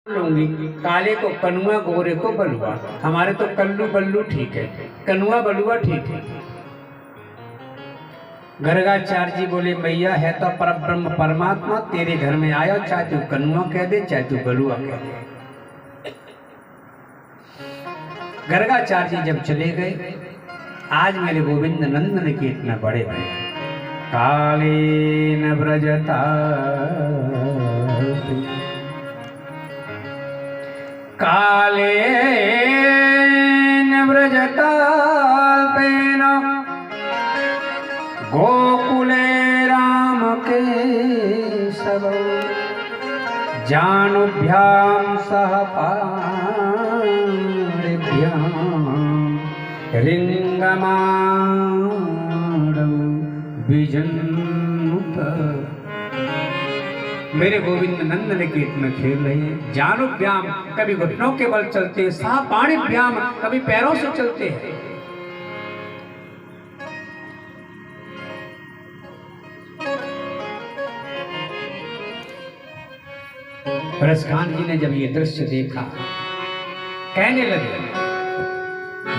लूंगी, काले को कनुआ, गोरे को बलुआ। हमारे तो कल्लू बल्लू ठीक है, कनुआ बलुआ ठीक है। गर्गाचार्य जी बोले मैया है तो परब्रह्म परमात्मा, तेरे घर में आया, चाहे तू कनुआ कह दे चाहे तू बलुआ कह दे। गर्गाचार्य जी जब चले गए, आज मेरे गोविंद नंदन के इतना बड़े भय, काले न ब्रजता काले न व्रजताल्पेन गोकुले राम के सब जानुभ्याम सह पारिभ्याम रिंगमाणं विजन्मुत। मेरे गोविंद नंदन गीत में खेल रहे हैं। जानुभ्याम कभी घुटनों के बल चलते, पाणिभ्याम कभी पैरों से चलते हैं। रसखान जी ने जब ये दृश्य देखा, कहने लगे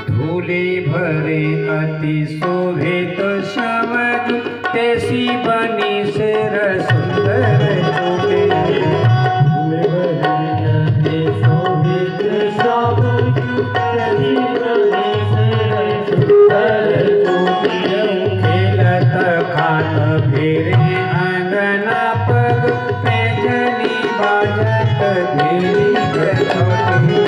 धूले भरे अति शोभित समझ, तैसी बनी सिर सुंदर चोटी। धूले भरे अति शोभित समझ, तैसी बनी सिर सुंदर चोटी। खेलत खात फेरे अंगना पग, पैजनी बाजत भेरी कचौटी।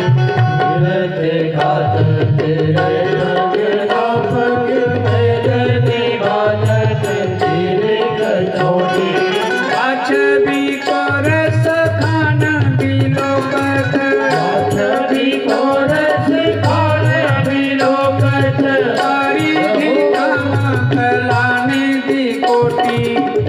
खेलत खात फेरे अंगना पग, पैजनी बाजत भेरी कचौटी। अछबी को रस खाना बिलोकत, अछबी को रस खाना बिलोकत। हरी कलाने दी कोटी,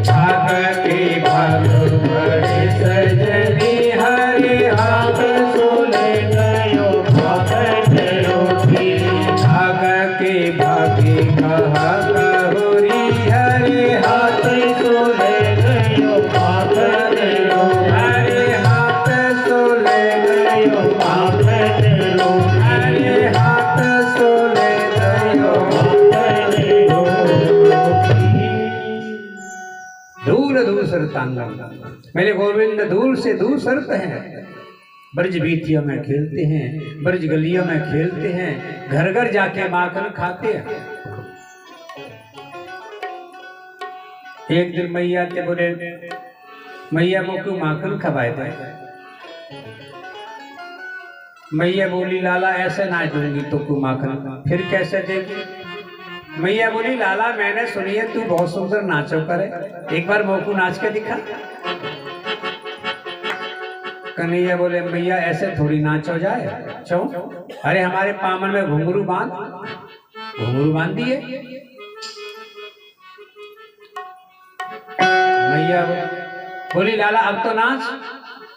भाग के भाग बड़े सजनी हरे हाथ सोले गयो भागत रोटी। भाग के भागे कहा कहोरी, हरे हाथ सोले गयो भागत रोटी। हरे हाथ सोले गयो भागत रोटी। हरे हाथ सोले गयो भागत रोटी। दूर दूर सरतांगन, मेरे गोविंद दूर से दूर सरत हैं। ब्रज बीतियों में खेलते हैं, ब्रज गलियों में खेलते हैं, घर घर जाके माखन खाते हैं। एक दिन मैया के बोले मैया मोको माखन खवाए थे। मैया बोली लाला ऐसे ना दूंगी तो को माखन, फिर कैसे देगी? मैया बोली लाला मैंने सुनी है तू बहुत सुंदर नाचो करे, एक बार मोकू नाच के दिखा। कन्हैया बोले मैया ऐसे थोड़ी नाच हो जाए, क्यों? अरे हमारे पामन में घुंघरू बांध दिए। मैया बोली लाला अब तो नाच।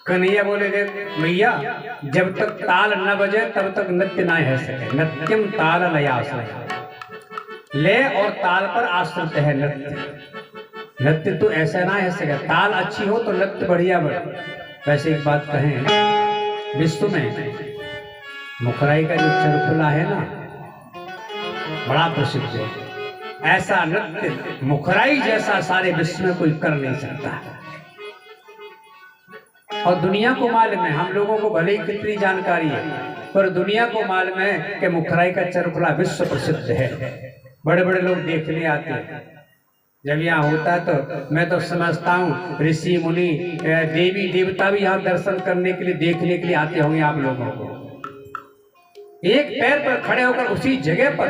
कन्हैया बोले देख मैया जब तक ताल न बजे तब तक नृत्य ना है सके। नृत्यम ताल लयाश्रय, ले और ताल पर आश्रित है नृत्य। नृत्य तो ऐसा ना है सके, ताल अच्छी हो तो नृत्य बढ़िया बढ़े। वैसे एक बात कहें, विश्व में मुखराई का जो चरखुला है ना, बड़ा प्रसिद्ध है। ऐसा नृत्य मुखराई जैसा सारे विश्व में कोई कर नहीं सकता। और दुनिया को मालूम है, हम लोगों को भले ही कितनी जानकारी है, पर दुनिया को मालूम है कि मुखराई का चरखुला विश्व प्रसिद्ध है। बड़े बड़े लोग देखने आते हैं। जब यहाँ होता है तो मैं तो समझता हूँ ऋषि मुनि देवी देवता भी यहाँ दर्शन करने के लिए, देखने के लिए आते होंगे आप लोगों को। एक पैर पर खड़े होकर उसी जगह पर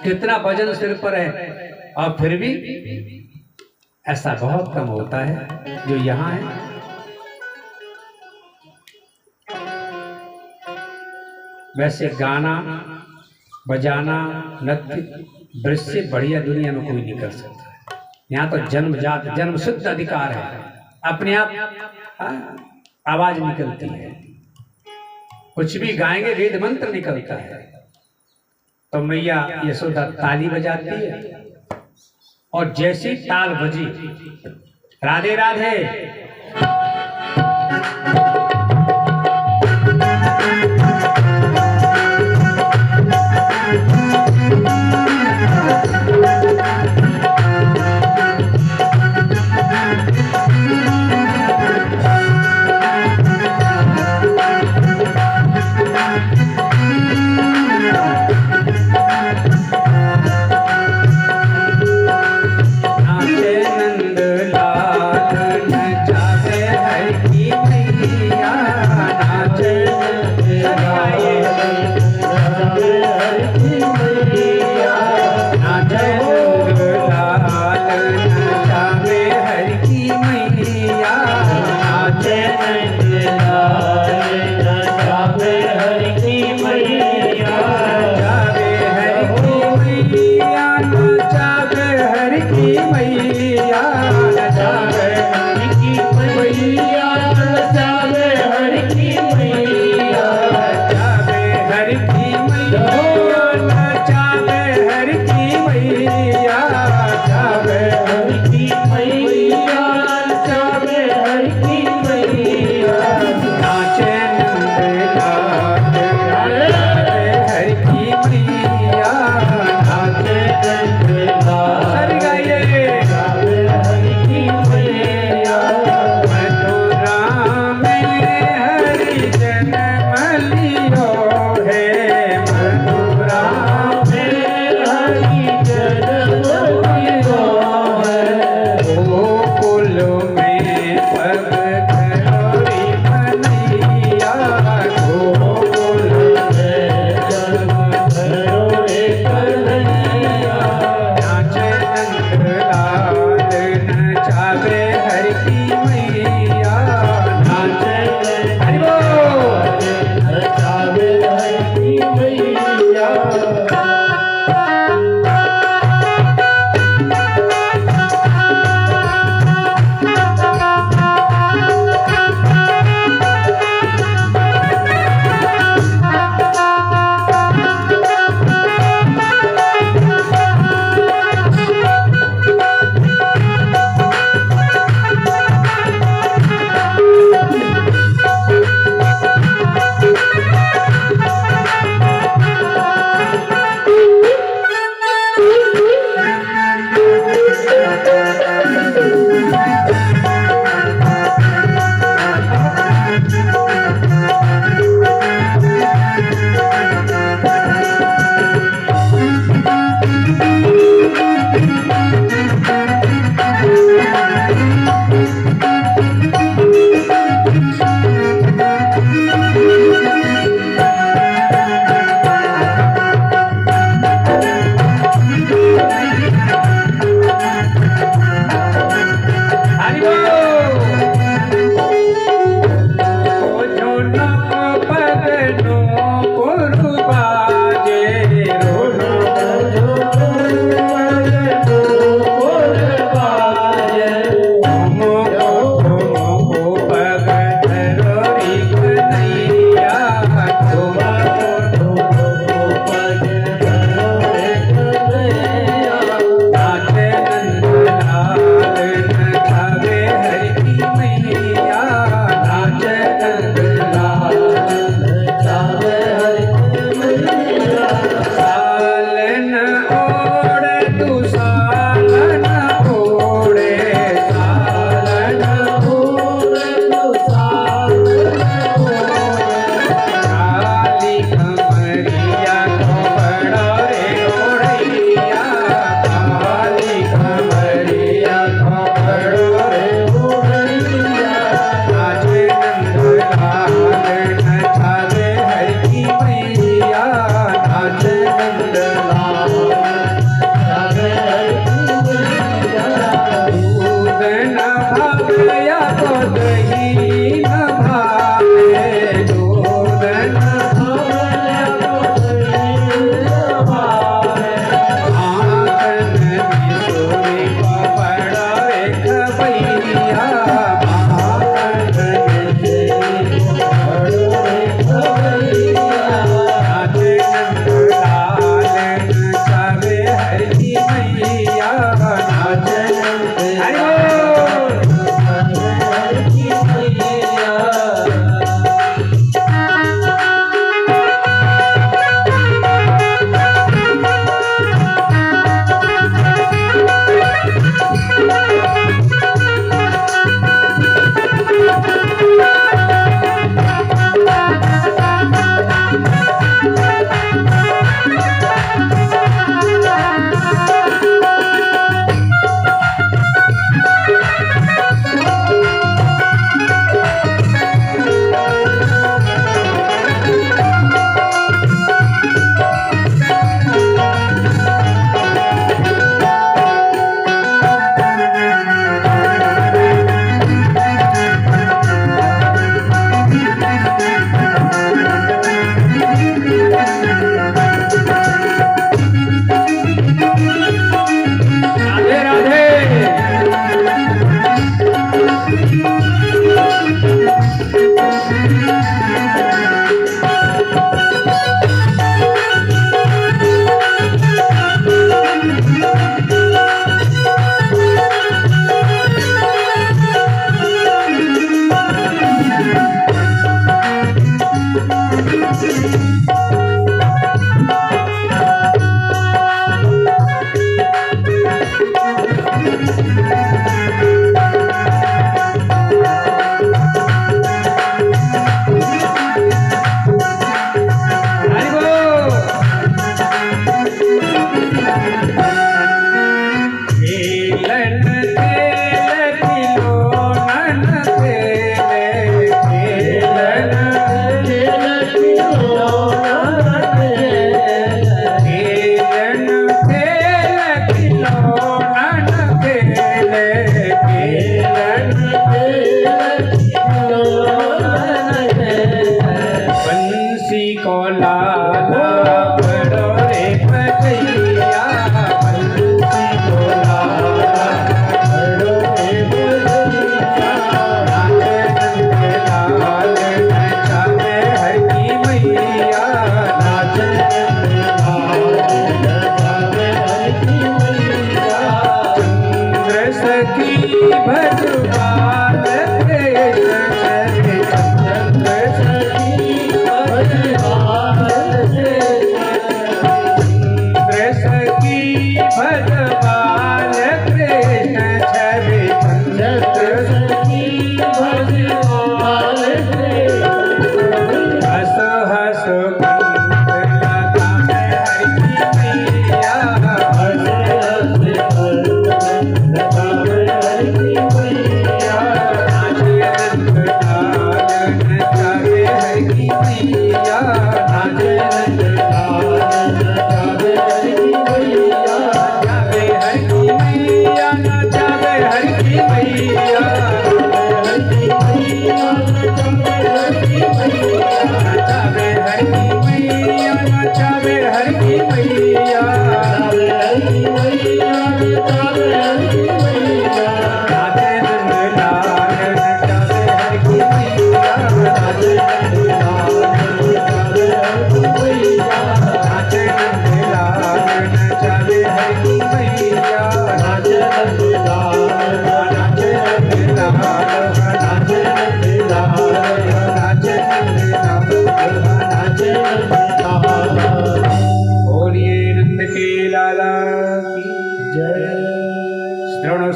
कितना वजन सिर पर है, और फिर भी ऐसा बहुत कम होता है जो यहाँ है। वैसे गाना बजाना नृत्य ब्रज से बढ़िया दुनिया में कोई नहीं कर सकता। यहाँ तो जन्मजात जन्म सिद्ध अधिकार है, अपने आप आवाज निकलती है, कुछ भी गाएंगे वेद मंत्र निकलता है। तो मैया यशोदा ताली बजाती है, और जैसी ताल बजी राधे राधे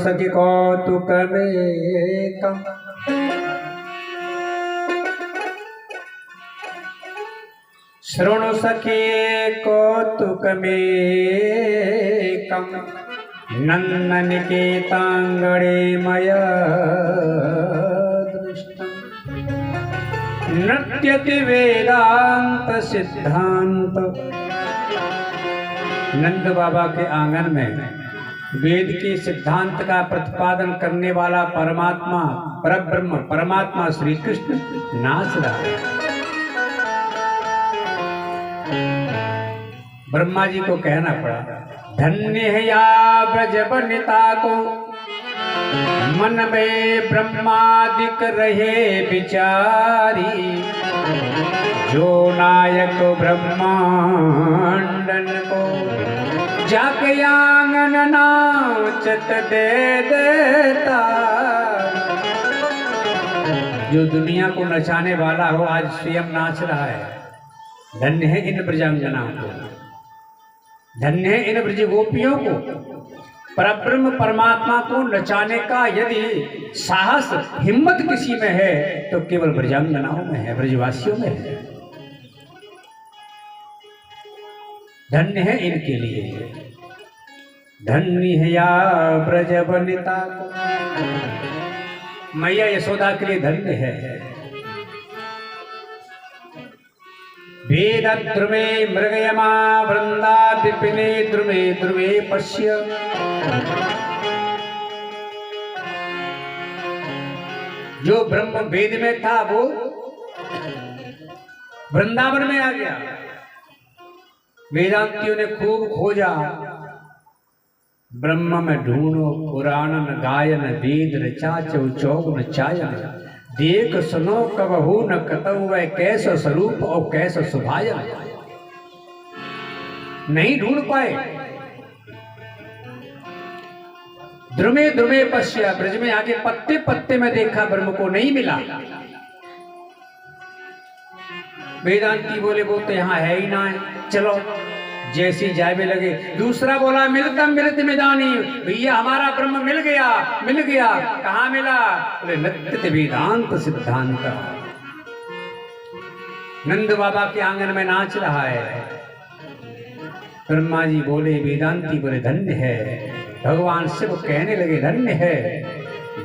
सखी कौतुक में कम। शृणु सखी कौतुक में कम। नंदन के तांगड़े मया दृष्टम। नृत्यति वेदांत सिद्धांत। नंद बाबा के आंगन में वेद के सिद्धांत का प्रतिपादन करने वाला परमात्मा परब्रह्म परमात्मा श्री कृष्ण नाच रहा है। ब्रह्मा जी को कहना पड़ा, धन्य है या ब्रज बनिता को मन में ब्रह्मादिक रहे विचारी। जो नायक ब्रह्मांडन को जाके आंगन नाचत दे देता। जो दुनिया को नचाने वाला हो आज स्वयं नाच रहा है। धन्य है इन ब्रजांगनाओं को, धन्य है इन ब्रज गोपियों को। परब्रह्म परमात्मा को नचाने का यदि साहस हिम्मत किसी में है तो केवल ब्रजांगनाओं में है, ब्रजवासियों में है। धन्य है इनके लिए। धन्य है या ब्रज बनिता को। मैया यशोदा के लिए धन्य है। वेद ध्रुवे मृगयमा वृंदा विपिने ध्रुवे ध्रुवे पश्य। जो ब्रह्म वेद में था वो वृंदावन में आ गया। वेदांतियों ने खूब खोजा, ब्रह्म में ढूंढो पुराणन गायन वेद रचा चौचौन चायन। देख सुनो कबहू न कतऊ वह कैसा स्वरूप और कैसा सुभायन। नहीं ढूंढ पाए। ध्रुमे ध्रुमे पश्य, ब्रज में आगे पत्ते पत्ते में देखा, ब्रह्म को नहीं मिला। वेदांती बोले वो तो यहाँ है ही ना है, चलो जैसी जाए लगे। दूसरा बोला मिलतम मिलत मिदानी, भैया हमारा ब्रह्म मिल गया मिल गया। कहाँ मिला? बोले नृत्य वेदांत सिद्धांत। नंद बाबा के आंगन में नाच रहा है। ब्रह्मा जी बोले, वेदांती बोले धन्य है। भगवान शिव कहने लगे धन्य है,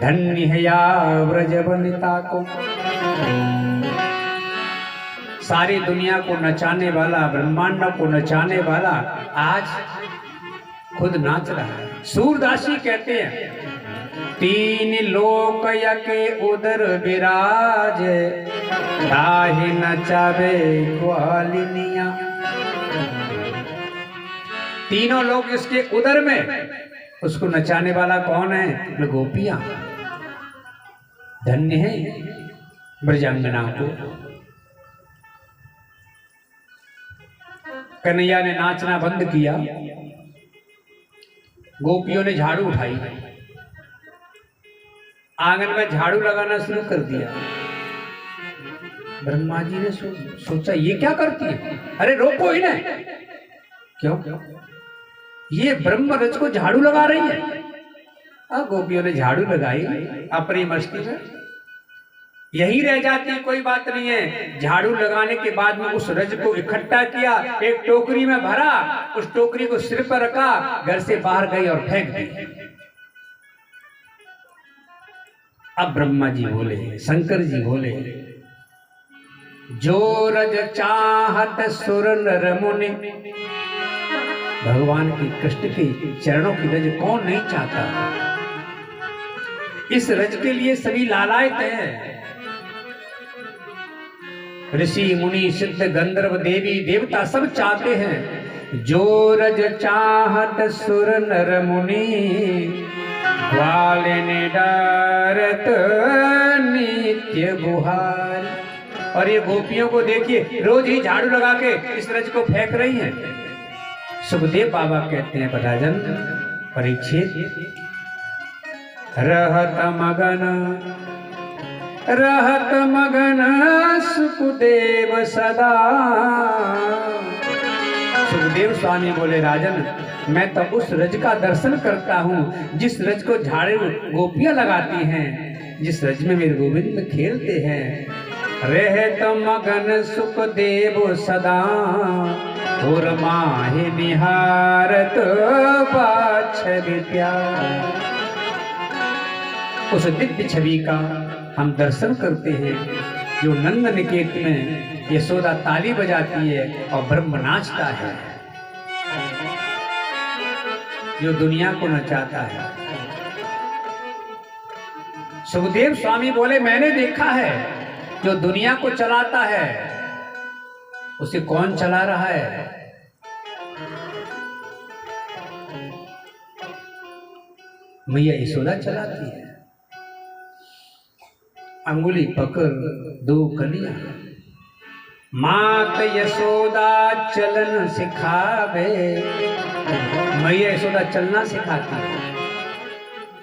धन्य है या ब्रज बनिता को। सारी दुनिया को नचाने वाला, ब्रह्मांड को नचाने वाला आज खुद नाच रहा है। सूरदासी कहते हैं, तीन लोक यके उदर विराज, ताहि नचावे ग्वालिनिया। तीनों लोग इसके उदर में, उसको नचाने वाला कौन है? गोपियां। धन्य है ब्रजांगना को। कन्हैया ने नाचना बंद किया, गोपियों ने झाड़ू उठाई, आंगन में झाड़ू लगाना शुरू कर दिया। ब्रह्मा जी ने सोचा ये क्या करती है? अरे रोको इन्हें। क्यों? ये ब्रह्म रज को झाड़ू लगा रही है। गोपियों ने झाड़ू लगाई अपनी मस्ती में, यही रह जाती है, कोई बात नहीं है। झाड़ू लगाने के बाद में उस रज को इकट्ठा किया, एक टोकरी में भरा, उस टोकरी को सिर पर रखा, घर से बाहर गई और फेंक दी। अब ब्रह्मा जी बोले, शंकर जी बोले, जो रज चाहत सुर नर मुनि। भगवान की कृष्ण के चरणों की रज कौन नहीं चाहता? इस रज के लिए सभी लालायत हैं। ऋषि मुनि सिद्ध गंधर्व देवी देवता सब चाहते हैं। जो रज चाहत सुर नर मुनि, ग्वालिनी डारत नित्य बुहार। और ये गोपियों को देखिए, रोज ही झाड़ू लगा के इस रज को फेंक रही हैं। सुखदेव बाबा कहते हैं, राजन परीक्षित, रहत मगन सुखदेव सदा। सुखदेव स्वामी बोले राजन, मैं तो उस रज का दर्शन करता हूँ जिस रज को झाड़ू गोपियां लगाती हैं, जिस रज में मेरे गोविंद खेलते हैं। रहे तो मगन सुखदेव सदा और माहि निहारत बाछरि प्यार। उस दिव्य छवि का हम दर्शन करते हैं जो नंद निकेत में यशोदा ताली बजाती है और ब्रह्म नाचता है, जो दुनिया को नचाता है। सुखदेव स्वामी बोले मैंने देखा है जो दुनिया को चलाता है, उसे कौन चला रहा है? मैया यशोदा चलाती है। अंगुली पकड़ दो कलियां, मात यशोदा चलन सिखावे। मैया यशोदा चलना सिखाती है।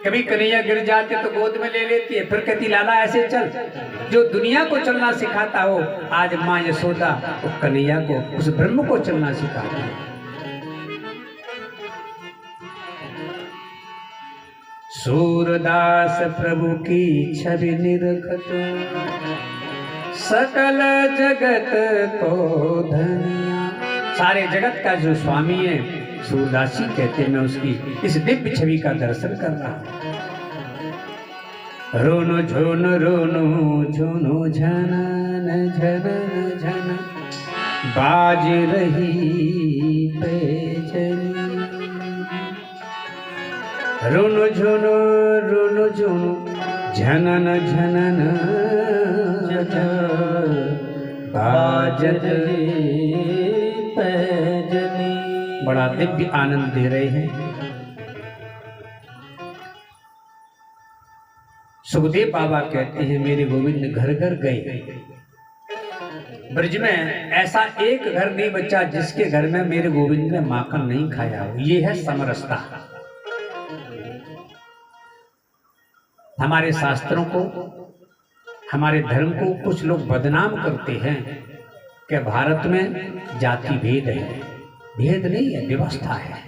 कभी कन्हैया गिर जाते तो गोद में ले लेती है, फिर कहती लाला ऐसे चल। जो दुनिया को चलना सिखाता हो, आज माँ यशोदा उस कन्हैया को, उस ब्रह्म को चलना सिखाती है। सूरदास प्रभु की छवि निरखत, सकल जगत को धनिया। सारे जगत का जो स्वामी है सूरदासी कहते हैं, मैं उसकी इस दिव्य छवि का दर्शन कर रहा हूं। रोनो झोनो रोनो झोनो झनन झनन झन बाज रही पैजनी। रोनो झोनो झनन झनन बाजत पैजनी। बड़ा दिव्य आनंद दे रहे हैं। सुखदेव बाबा कहते हैं मेरे गोविंद घर घर गए। ब्रज में ऐसा एक घर नहीं बचा जिसके घर में मेरे गोविंद ने माखन नहीं खाया हो। ये है समरसता। हमारे शास्त्रों को, हमारे धर्म को कुछ लोग बदनाम करते हैं कि भारत में जाति भेद है। भेद नहीं है, व्यवस्था है।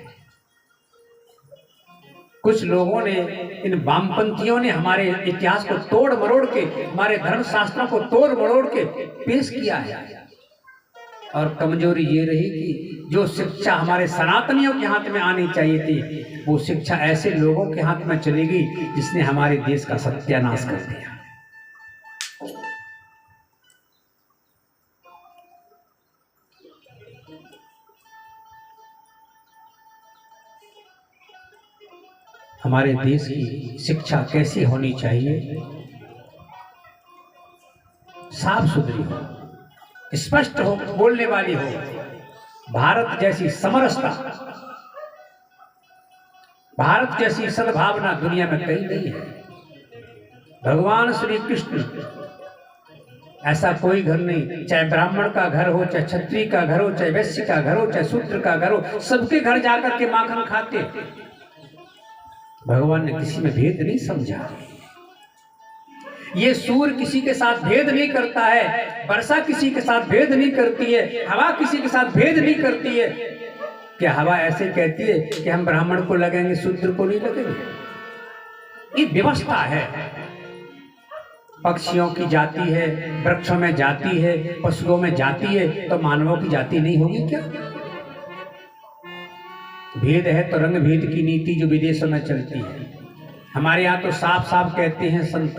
कुछ लोगों ने, इन वामपंथियों ने हमारे इतिहास को तोड़ मरोड़ के, हमारे धर्म शास्त्रों को तोड़ मरोड़ के पेश किया है। और कमजोरी ये रही कि जो शिक्षा हमारे सनातनियों के हाथ में आनी चाहिए थी, वो शिक्षा ऐसे लोगों के हाथ में चलेगी जिसने हमारे देश का सत्यानाश कर दिया। हमारे देश की शिक्षा कैसी होनी चाहिए? साफ सुथरी हो, स्पष्ट हो, बोलने वाली हो। भारत जैसी समरसता, भारत जैसी सद्भावना दुनिया में कहीं नहीं है। भगवान श्री कृष्ण, ऐसा कोई घर नहीं, चाहे ब्राह्मण का घर हो, चाहे क्षत्रिय का घर हो, चाहे वैश्य का घर हो, चाहे शूद्र का घर हो, सबके घर जाकर के माखन खाते। भगवान ने किसी में भेद नहीं समझा। ये सूर्य किसी के साथ भेद नहीं करता है, वर्षा किसी के साथ भेद नहीं करती है, हवा किसी के साथ भेद नहीं करती है। क्या हवा ऐसे कहती है कि हम ब्राह्मण को लगेंगे, शूद्र को नहीं लगेंगे? ये व्यवस्था है। पक्षियों की जाति है, वृक्षों में जाति है, पशुओं में जाति है, तो मानवों की जाति नहीं होगी क्या? भेद है तो रंग भेद की नीति जो विदेशों में चलती है। हमारे यहाँ तो साफ साफ कहते हैं संत,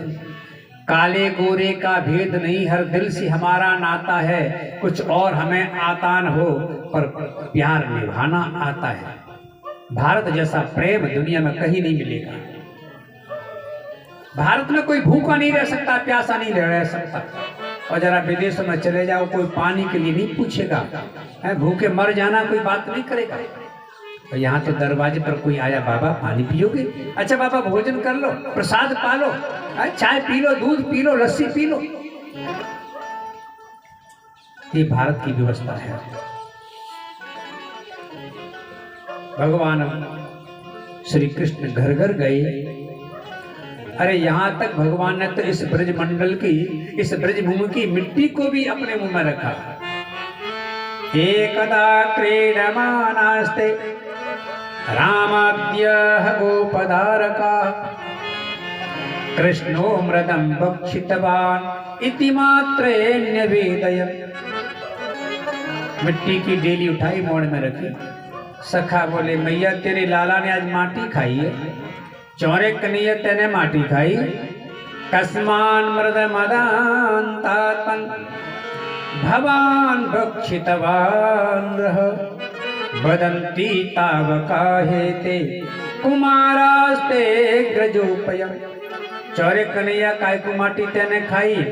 काले गोरे का भेद नहीं, हर दिल से हमारा नाता है। कुछ और हमें आता न हो, पर प्यार निभाना आता है। भारत जैसा प्रेम दुनिया में कहीं नहीं मिलेगा। भारत में कोई भूखा नहीं रह सकता, प्यासा नहीं रह सकता। और जरा विदेशों में चले जाओ, कोई पानी के लिए नहीं पूछेगा, भूखे मर जाना कोई बात नहीं करेगा। और यहाँ तो दरवाजे पर कोई आया, बाबा पानी पियोगे? अच्छा बाबा भोजन कर लो, प्रसाद पा लो, चाय पी लो, दूध पी लो, लस्सी पी लो। ये भारत की व्यवस्था है। भगवान श्री कृष्ण घर घर गए। अरे यहाँ तक भगवान ने तो इस ब्रज मंडल की, इस ब्रज भूमि की मिट्टी को भी अपने मुंह में रखा। एकदा क्रीडमानास्ते रामाद्यः गोपधारकाः कृष्णो मृदं भक्षितवान् इति मात्रेण न्यवेदयत्। मिट्टी की डेली उठाई मोड़ में रखी। सखा बोले मैया तेरे लाला ने आज माटी खाई है। चौरे कन्हैया तेने माटी खाई। कस्मान मृद मदान्तात्मन् भवान् भक्षितवान् रह वदन्ति तावकाहेते कुमारास्ते ग्रजोपयम्। चौरे कन्हैया काय को माटी तेने खाई।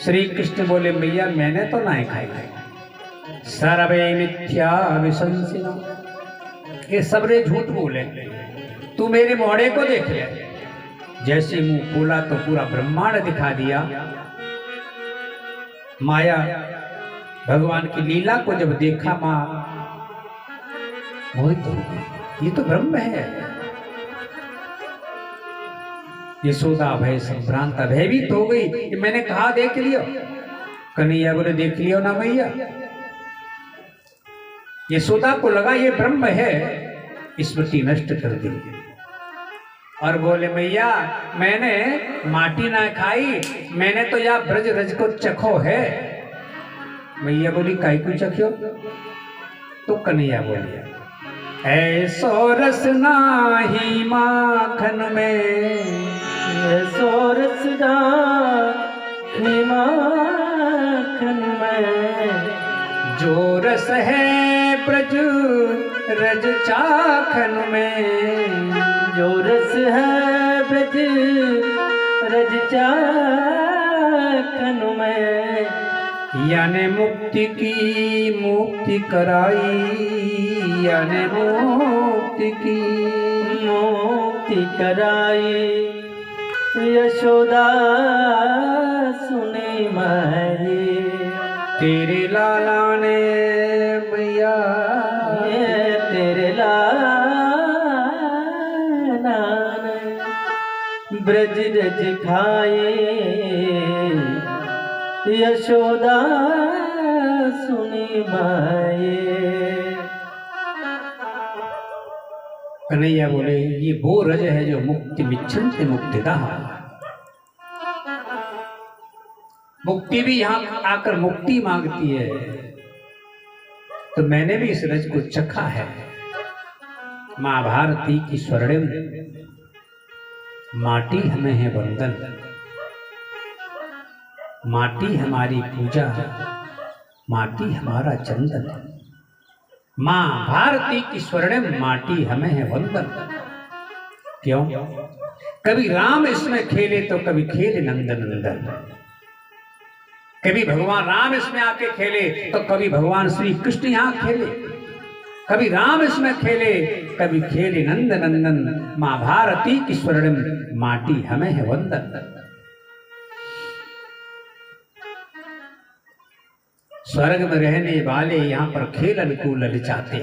श्री कृष्ण बोले मैया मैंने तो नहीं खाई। सर्वे मिथ्या विशंसिनो, ये सबरे झूठ बोले। तू मेरे मोड़े को देख ले। जैसे मुंह खोला तो पूरा ब्रह्मांड दिखा दिया। माया भगवान की लीला को जब देखा मां मोहित हो गई। ये तो ब्रह्म है। यशोदा भय संभ्रांत भयभीत हो गई कि मैंने कहा देख लियो। कन्हैया बोले देख लियो ना मैया। यशोदा को लगा ये ब्रह्म है, स्मृति नष्ट कर दी और बोले मैया मैंने माटी ना खाई, मैंने तो या ब्रज रज को चखो है। मैया बोली काई को चखियो? तो कन्हैया बोलिया ऐसो रस नाही माखन में, ऐसो रस नाही माखन में, जो रस है ब्रज रज चाखन में, जो रस है ब्रज रज चाखन में। याने मुक्ति की मुक्ति कराई, याने मुक्ति की मुक्ति कराई। यशोदा सुने माई, तेरे लाला ने मैया, तेरे लाला ने ब्रज रज खाए। यशोदा सुनी माए। कन्हैया बोले ये वो रज है जो मुक्ति मिच्छन से मुक्तिदा। मुक्ति भी यहाँ आकर मुक्ति मांगती है, तो मैंने भी इस रज को चखा है। मां भारती की स्वर्णिम माटी हमें है वंदन, माटी हमारी पूजा, माटी हमारा चंदन। मां भारती की स्वर्णिम माटी हमें है वंदन। क्यों? कभी राम इसमें खेले तो कभी खेले नंदन नंदन। कभी भगवान राम इसमें आके खेले तो कभी भगवान श्री कृष्ण यहाँ खेले। कभी राम इसमें खेले कभी खेले नंद नंदन। मां भारती की स्वर्णिम माटी हमें है वंदन। स्वर्ग में रहने वाले यहाँ पर खेल अनुकूल ललचाते।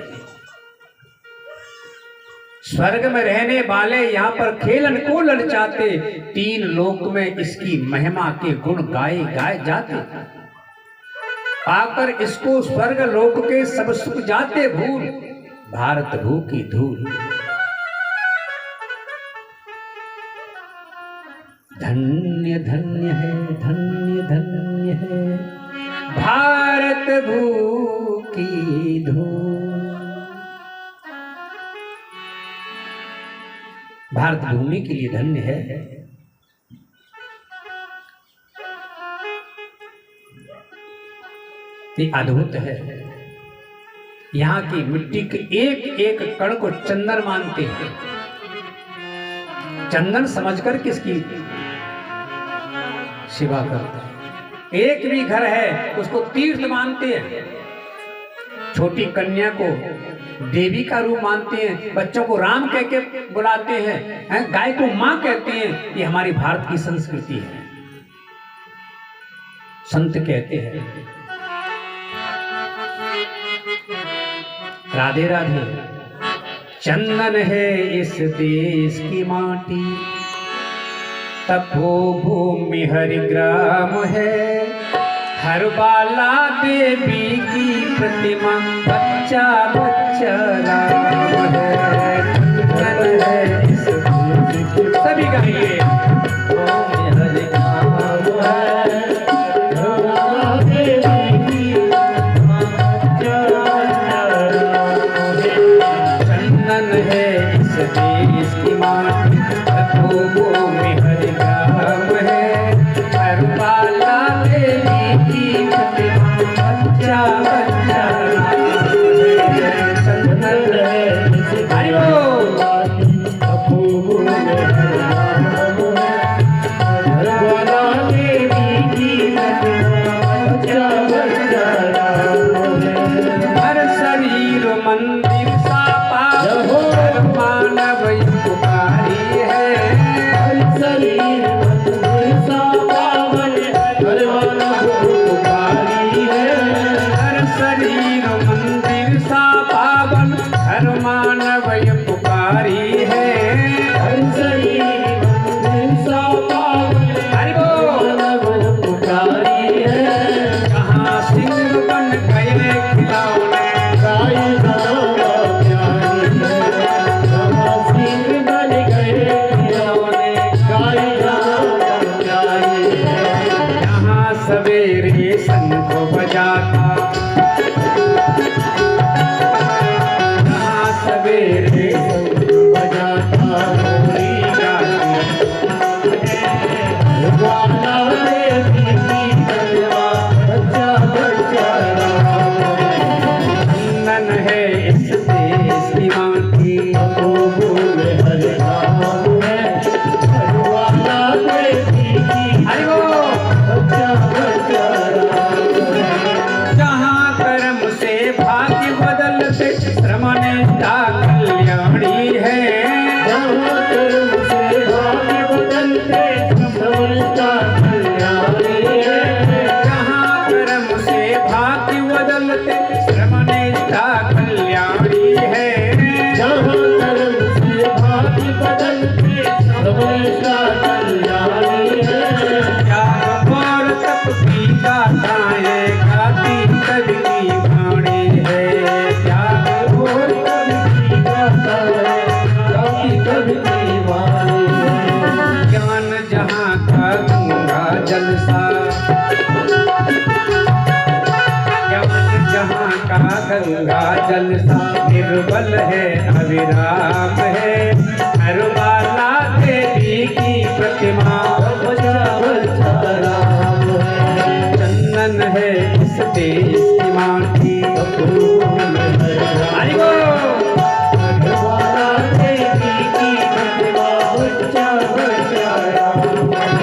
स्वर्ग में रहने वाले यहाँ पर खेल अनुकूल ललचाते। तीन लोक में इसकी महिमा के गुण गाए गाए जाते। पाकर इसको स्वर्ग लोक के सब सुख जाते भूल। भारत भू की धूल। धन्य धन्य है, धन्य धन्य है भारत भू की धूल। भारत भूमि के लिए धन्य है। ये अद्भुत है। यहाँ की मिट्टी के एक एक कण को चंदन मानते हैं। चंदन समझकर किसकी सेवा करते हैं। एक भी घर है उसको तीर्थ मानते हैं। छोटी कन्या को देवी का रूप मानते हैं। बच्चों को राम कह के बुलाते हैं। गाय को मां कहते हैं। ये हमारी भारत की संस्कृति है। संत कहते हैं राधे राधे। चंदन है इस देश की माटी, तपो भूमि हरिग्राम है। हर बाला देवी की प्रतिमा बच्चा बच्चा राम है, नंदन है इस देश की। सभी गाइए। हरि नाम है चंदन है इस देश की माटी, रथों में हरि नाम है। हर बाला देवी की प्रतिमा बच्चा बच्चा राम है, चंदन है इस हरि बोल। हर शरीर मंदिर सा पावन, हर मानव पुकारी है। हर शरीर मंदिर सा पावन, हर मानव पुकारी है। हर शरीर मंदिर सा पावन, हर मानव पुकारी है। हर शरीर मंदिर सा पावन, हरि बोल पुकारी है। कहाँ सिंह बन गए खिलौने, यहाँ सवेरे शंख बजाता, यहाँ सवेरे शंख बजाता, होली गाती चंदन है इस देश की माटी, हरि बोल। जहाँ कर्म से भाग्य बदलते, श्रम निष्ठा कल्याणी है। जहाँ कर्म से भाग्य बदलते, श्रम निष्ठा कल्याणी है। जहाँ कर्म से भाग्य बदलते, श्रम निष्ठा कल्याणी है। जहाँ कर्म से भाग्य बदलते, श्रम निष्ठा कल्याणी है। त्याग और तप की गाथाएं गाती कवि की वाणी है। त्याग और तप की गाथाएं गाती कवि की वाणी है। ज्ञान जहाँ का गंगा जलसा, ज्ञान जहाँ का गंगा जलसा, निर्बल है अविराम है। हर बाला देवी की प्रतिमा बच्चा बच्चा राम है, चंदन है इस देश की माटी, हरि बोल। हर बाला देवी की प्रतिमा बच्चा बच्चा राम है।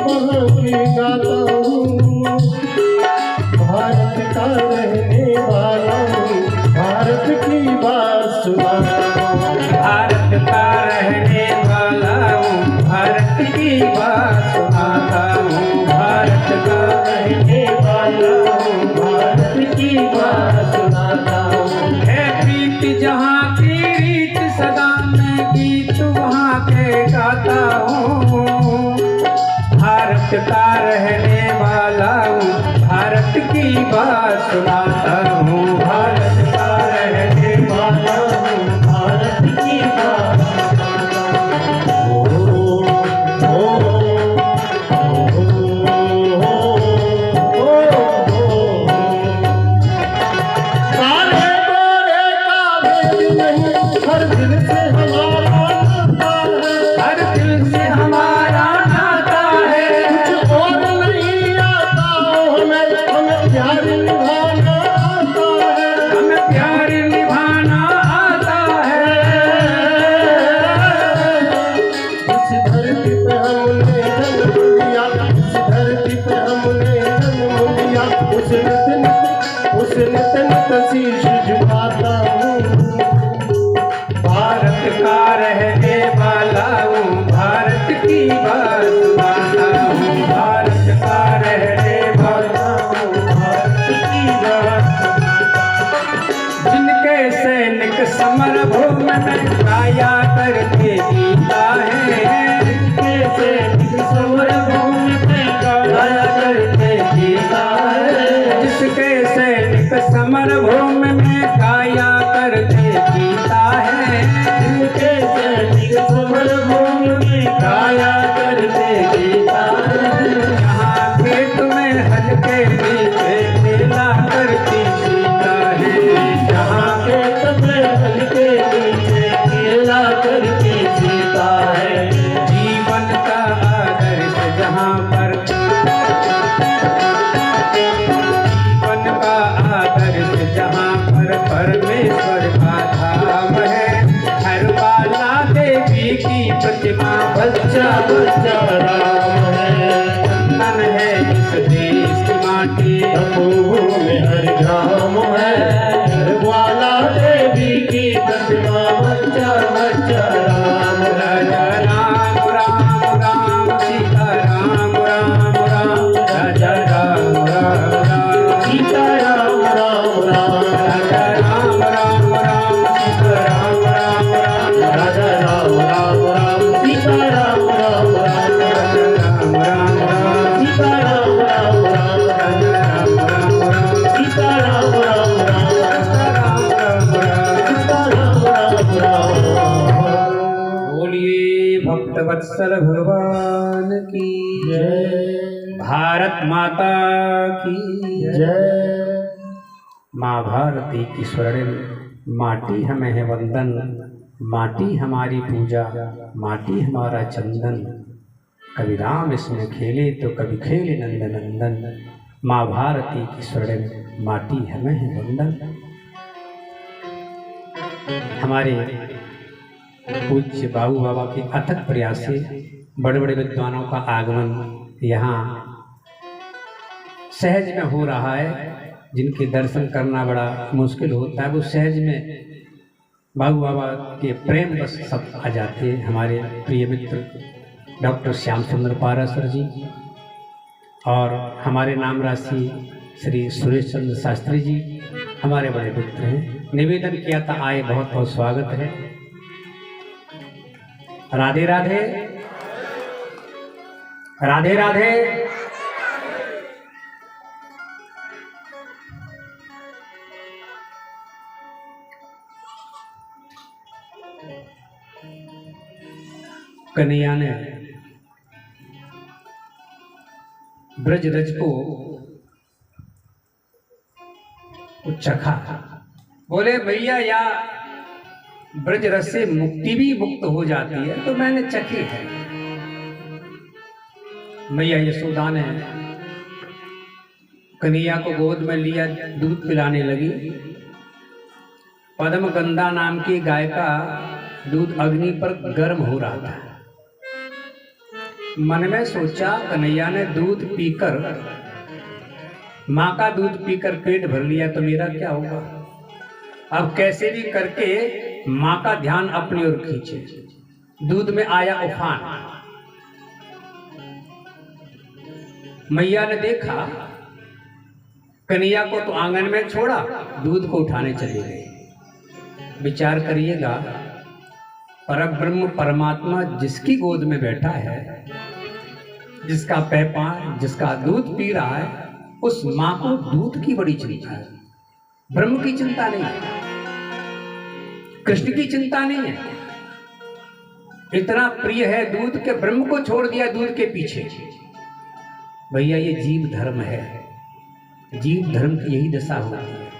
वहाँ की गाता हूँ, भारत का रहने वाला हूँ, भारत की बात सुनाता हूँ। भारत का रहने वाला हूँ, भारत की बात सुनाता हूँ। भारत का रहने वाला हूँ, भारत की बात सुनाता हूँ। है प्रीत जहाँ की रीत सदा मैं गीत वहाँ के गाता हूँ। भारत का रहने वाला हूँ, भारत की बात सुनाता हूँ। भारत का रहने वाला हूँ, भारत की बात सुनाता हूँ। काले गोरे का भेद नहीं, हर दिल से हमारा नाता है। हर दिल से हमारा नाता है। कुछ और नहीं आता हमें, हमें प्यार निभाना आता है। हमें प्यार निभाना आता है। इस धरती पे हमने जन्म लिया, इस धरती पे हमने जन्म लिया, उस नित नित शीश झुकाता हूँ। भारत का रहने वाला हूँ, भारत की बात सुनाता हूँ। भारत का रहने वाला हूँ, भारत की बात जिनके सैनिक समर भूमि में गाया करके जीता है। जिनके सैनिक समर भूमि में गाया करके जीता है। जिसके सैनिक समर भूमि में गाया करके जीता है। जिनके सैनिक समर भूमि में गाया करके जीता है। यहाँ खेत में हल्के नीचे खेला करती सीता है। जहाँ खेत में हल्के नीचे खेला करके जीता है। जीवन का आदर्श जहाँ पर जीवन का आदर्श जहाँ पर परमेश्वर का धाम है। हर बाला देवी की प्रतिमा बच्चा बच्चा राम है। बंधन है इस देश की माटी। तपोभूमि हर ग्राम है। ग्वाला देवी की प्रतिमा बच्चा बच्चा राम है। राजा राम राम राम सीता राम राम राम राजा राम राम राम सीता राम राम राम। राजा राम राम राम सीता राम राम राम राजा राम राम राम। सीता राम राम राम। राम राम राम सीता राम राम राम। राजा राम राम राम सीता राम राम राम। राम राम राम। सीता राम राम राम। बोलिए भक्तवत्सल भगवान की जय भारत माता की जय। माँ भारती की स्वर्णिम माटी हमें है वंदन। माटी हमारी पूजा, माटी हमारा चंदन। कभी राम इसमें खेले तो कभी खेले नंद नंदन। माँ भारती की स्वर्णिम माटी हमें है वंदन। हमारे पूज्य बाबू बाबा के अथक प्रयास से बड़े बड़े विद्वानों का आगमन यहाँ सहज में हो रहा है। जिनके दर्शन करना बड़ा मुश्किल होता है, वो सहज में बाबू बाबा के प्रेम बस सब आ जाते हैं। हमारे प्रिय मित्र डॉक्टर श्याम सुंदर पारासर जी और हमारे नाम राशि श्री सुरेश चंद्र शास्त्री जी हमारे बड़े मित्र हैं। निवेदन किया था आए, बहुत बहुत स्वागत है। राधे राधे राधे राधे। कन्हैया ने ब्रज रज को चखा। बोले भैया या ब्रज रस से मुक्ति भी मुक्त हो जाती है, तो मैंने चखी है। मैया यशोदा ने कन्हैया को गोद में लिया, दूध पिलाने लगी। पद्म गंधा नाम की गाय का दूध अग्नि पर गर्म हो रहा था। मन में सोचा, कन्हैया ने दूध पीकर, माँ का दूध पीकर पेट भर लिया तो मेरा क्या होगा। अब कैसे भी करके माँ का ध्यान अपनी ओर खींचे। दूध में आया उफान। मैया ने देखा, कन्हैया को तो आंगन में छोड़ा, दूध को उठाने चले गए। विचार करिएगा, परब्रह्म परमात्मा जिसकी गोद में बैठा है, जिसका पैपा, जिसका दूध पी रहा है, उस मां को दूध की बड़ी चिंता है, ब्रह्म की चिंता नहीं है, कृष्ण की चिंता नहीं है। इतना प्रिय है दूध के ब्रह्म को छोड़ दिया दूध के पीछे। भैया ये जीव धर्म है, जीव धर्म की यही दशा होती है।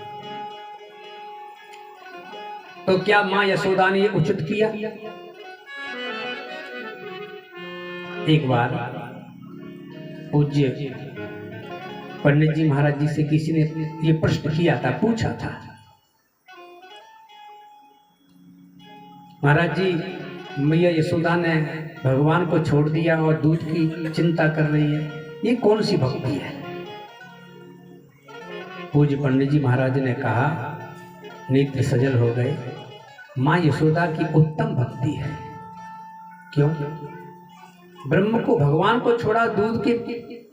तो क्या मां यशोदा ने ये उचित किया? एक बार पूज्य पंडित जी महाराज जी से किसी ने ये प्रश्न किया था, पूछा था, महाराज जी मैया यशोदा ने भगवान को छोड़ दिया और दूध की चिंता कर रही है, ये कौन सी भक्ति है? पूज्य पंडित जी महाराज ने कहा, नेत्र सजल हो गए, मां यशोदा की उत्तम भक्ति है। क्यों? ब्रह्म को, भगवान को छोड़ा, दूध के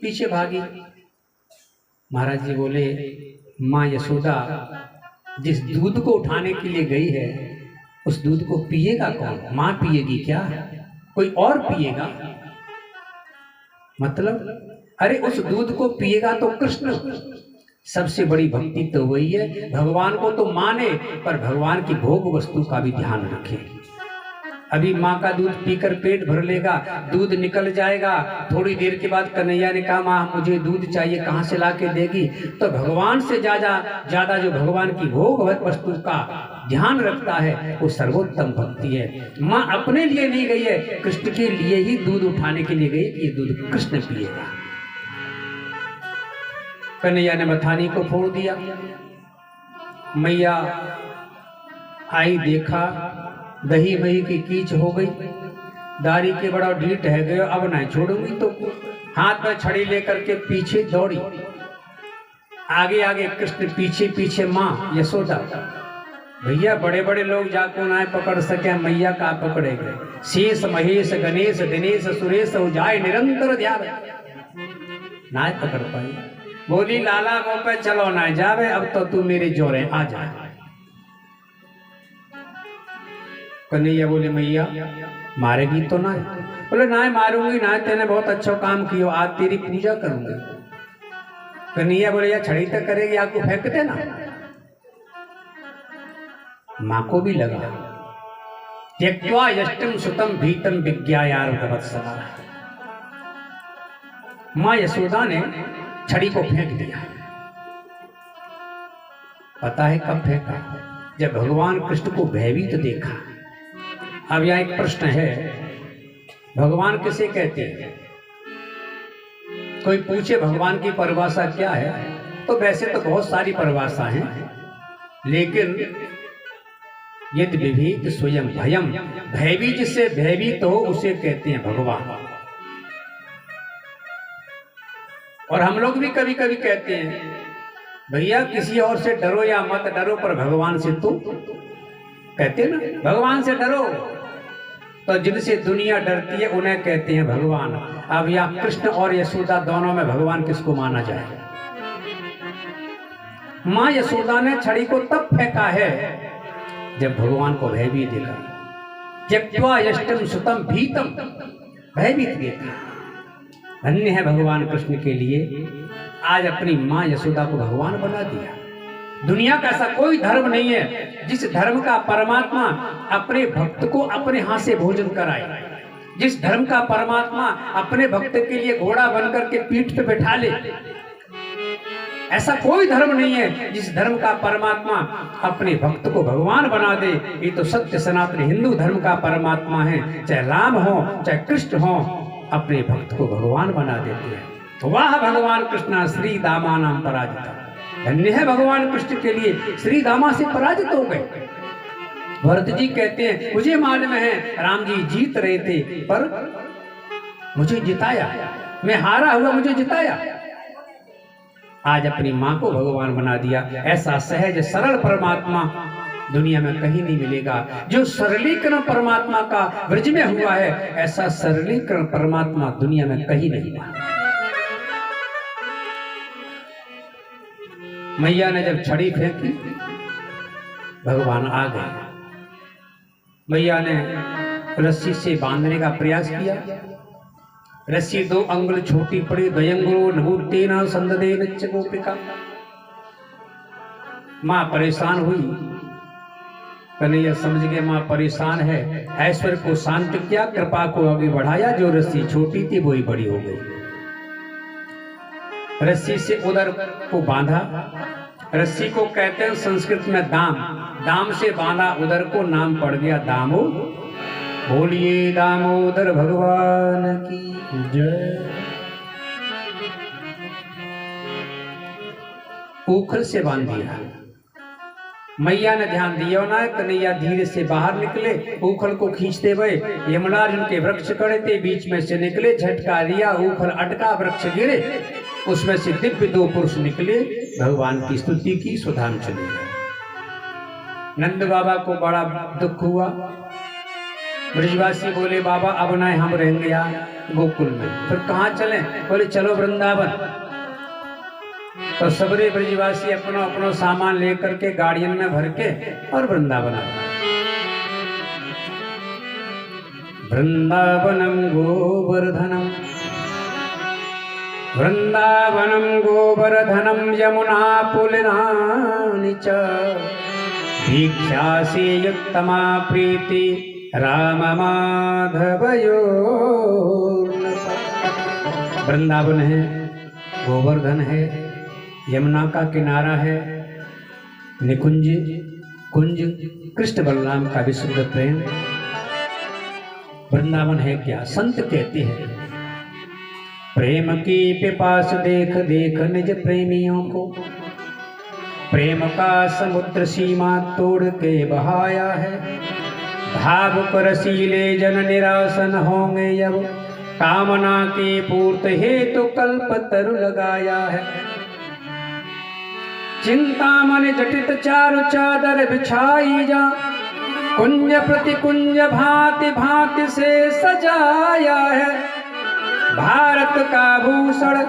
पीछे भागी। महाराज जी बोले, मां यशोदा जिस दूध को उठाने के लिए गई है, उस दूध को पिएगा कौन? मां पिएगी क्या? कोई और पिएगा? मतलब अरे उस दूध को पिएगा तो कृष्ण। सबसे बड़ी भक्ति तो वही है, भगवान को तो माने पर भगवान की भोग वस्तु का भी ध्यान रखे। अभी माँ का दूध पीकर पेट भर लेगा, दूध निकल जाएगा, थोड़ी देर के बाद कन्हैया ने कहा, माँ मुझे दूध चाहिए, कहाँ से ला के देगी? तो भगवान से ज्यादा जो भगवान की भोग वस्तु का ध्यान रखता है वो सर्वोत्तम भक्ति है। माँ अपने लिए नहीं गई है, कृष्ण के लिए ही दूध उठाने के लिए गई कि ये दूध कृष्ण पिएगा। कन्हैया ने मथानी को फोड़ दिया। मैया आई, देखा दही मही की कीच हो गई, दाढ़ी के बड़ा ढीठ है गयो, अब नहीं छोड़ूंगी। तो हाथ में छड़ी लेकर के पीछे दौड़ी, आगे आगे कृष्ण, पीछे पीछे माँ यशोदा। भैया बड़े बड़े लोग जाको ना पकड़ सके, मैया का पकड़े गए। शेष महेश गणेश दिनेश सुरेश हो जाए निरंतर ध्यान, ना पकड़ पाई। बोली, लाला गोपे चलो ना जावे, अब तो तू मेरे जोरे आ जा। कन्हैया बोले, मैया मारेगी तो ना? बोले, ना मारूंगी ना, तेने बहुत अच्छा काम किया, आज तेरी पूजा करूंगी। कन्हैया बोले, या छड़ी तक करेगी, आपको फेंक देना। माँ को भी लगा, त्यक्त्वा यष्टिम सुतम भीतम विज्ञायार्भवत्सला। माँ यशोदा ने छड़ी को फेंक दिया। पता है कब फेंका? जब भगवान कृष्ण को भयभीत देखा। अब यहाँ एक प्रश्न है, भगवान किसे कहते हैं? कोई पूछे भगवान की परिभाषा क्या है, तो वैसे तो बहुत सारी परिभाषा हैं, लेकिन यदि विभीत स्वयं भयम, भयभीत जिससे भयभीत हो उसे कहते हैं भगवान। और हम लोग भी कभी कभी कहते हैं, भैया किसी और से डरो या मत डरो, पर भगवान से तो कहते ना, भगवान से डरो। तो जिनसे दुनिया डरती है उन्हें कहते हैं भगवान। अब या कृष्ण और यशोदा दोनों में भगवान किसको माना जाए? मां यशोदा ने छड़ी को तब फेंका है जब भगवान को भयभीत देखा। त्यक्त्वा यष्टिम सुतम भीतम, भयभीत देखा। धन्य है भगवान कृष्ण के लिए आज अपनी मां यशोदा को भगवान बना दिया। दुनिया का ऐसा कोई धर्म नहीं है जिस धर्म का परमात्मा अपने भक्त को अपने हाथ से भोजन कराए, जिस धर्म का परमात्मा अपने भक्त के लिए घोड़ा बनकर के पीठ पे बैठा ले। ऐसा कोई धर्म नहीं है जिस धर्म का परमात्मा अपने भक्त को भगवान बना दे। ये तो सत्य सनातन हिंदू धर्म का परमात्मा है, चाहे राम हो चाहे कृष्ण हो, अपने भक्त को भगवान बना देते हैं। तो वाह भगवान कृष्ण श्री दामा नाम पराजिता। धन्य है भगवान कृष्ण के लिए श्री दामा से पराजित हो गए। भरत जी कहते हैं, मुझे मालूम है राम जी जीत रहे थे, पर मुझे जिताया, मैं हारा हुआ मुझे जिताया। आज अपनी माँ को भगवान बना दिया। ऐसा सहज सरल परमात्मा दुनिया में कहीं नहीं मिलेगा। जो सरलीकरण परमात्मा का ब्रज में हुआ है, ऐसा सरलीकरण परमात्मा दुनिया में कहीं नहीं हुआ। मैया ने जब छड़ी फेंकी, भगवान आ गए। मैया ने रस्सी से बांधने का प्रयास किया, रस्सी 2 अंगुल छोटी पड़ी। दयंगुलो नभूतेन संददेन च गोपिका। मां परेशान हुई। कन्हैया समझ गए मां परेशान है, ऐश्वर्य को शांत किया, कृपा को आगे बढ़ाया। जो रस्सी छोटी थी वही बड़ी हो गई। रस्सी से उदर को बांधा। रस्सी को कहते हैं संस्कृत में दाम। दाम से बांधा उदर को, नाम पड़ गया दामो। बोलिए दामोदर भगवान की जय। उखल से बांध दिया। मैया ने ध्यान दिया ना, कन्हैया धीरे से बाहर निकले, उखल को खींचते हुए। यमराज उनके वृक्ष खड़े थे, बीच में से निकले, झटका दिया, उखल अटका, वृक्ष गिरे, उसमें से दिव्य 2 पुरुष निकले, भगवान की स्तुति की, सुधाम चले। नंद बाबा को बड़ा दुख हुआ। ब्रजवासी बोले बाबा अब ना हम रहेंगे यहाँ गोकुल में। फिर कहाँ चले? बोले चलो वृंदावन। तो सबरे ब्रजवासी अपना अपना सामान लेकर के गाड़ियों में भर के और वृंदावन आए। वृंदावनम गोवर्धनम, वृंदावनम गोवर्धनम यमुना पुलिनानि च दीक्षा से युक्तमा प्रीति राम माधवयो। वृंदावन है, गोवर्धन है, यमुना का किनारा है, निकुंज कुंज, कृष्ण बलराम का विशुद्ध प्रेम। वृंदावन है क्या? संत कहते हैं प्रेम की पिपास देख देख निज प्रेमियों को, प्रेम का समुद्र सीमा तोड़ के बहाया है। भावुक रसीले जन निरासन होंगे अब, कामना के पूर्त हेतु कल्प तरु लगाया है। चिंता मन जटित चारु चादर बिछाई जा, कुंज प्रति कुंज भांति भांति से सजाया है। भारत का भूषण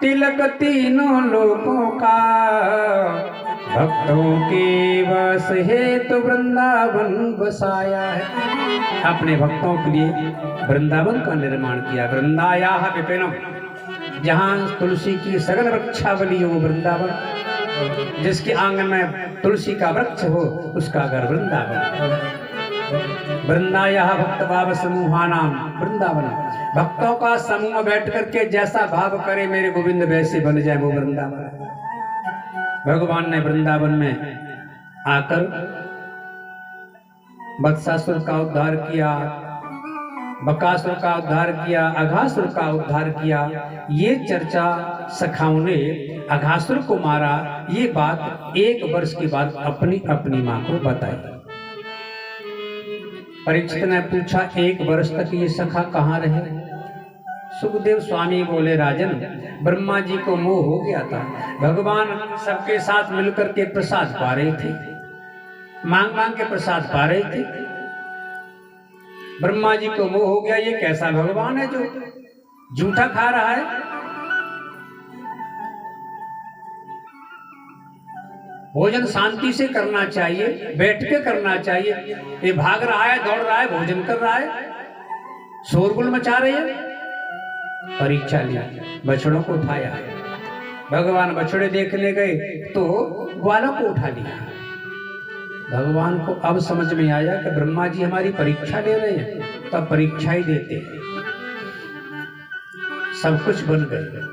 तिलक तीनों लोकों का, भक्तों के वश हेतु वृंदावन बसाया है। अपने भक्तों के लिए वृंदावन का निर्माण किया। वृंदाया विपिनम, जहाँ तुलसी की सघन वृक्षावली हो वृंदावन, जिसके आंगन में तुलसी का वृक्ष हो उसका घर वृंदावन। वृंदाया भक्त भाव समूहानाम वृंदावन, भक्तों का समूह बैठ करके जैसा भाव करे मेरे गोविंद वैसे बन जाए वो वृंदावन। भगवान ने वृंदावन में आकर बत्सासुर का उद्धार किया, बकासुर का उद्धार किया, अघासुर का उद्धार किया। ये चर्चा सखाओं ने अघासुर को मारा, ये बात 1 वर्ष के बाद अपनी अपनी मां को बताई। परीक्षित ने पूछा 1 वर्ष तक ये सखा कहाँ रहे? सुखदेव स्वामी बोले राजन, ब्रह्मा जी को मोह हो गया था, भगवान सबके साथ मिलकर के प्रसाद पा रहे थे, मांग मांग के प्रसाद पा रहे थे। ब्रह्मा जी को मोह हो गया, ये कैसा भगवान है जो झूठा खा रहा है? भोजन शांति से करना चाहिए, बैठ के करना चाहिए। ये भाग रहा है, दौड़ रहा है, भोजन कर रहा है, शोरगुल मचा रही है। परीक्षा लिया, बछड़ों को उठाया। भगवान बछड़े देखने गए तो ग्वालों को उठा लिया। भगवान को अब समझ में आया कि ब्रह्मा जी हमारी परीक्षा ले रहे हैं, तब परीक्षा ही देते हैं। सब कुछ बन गए,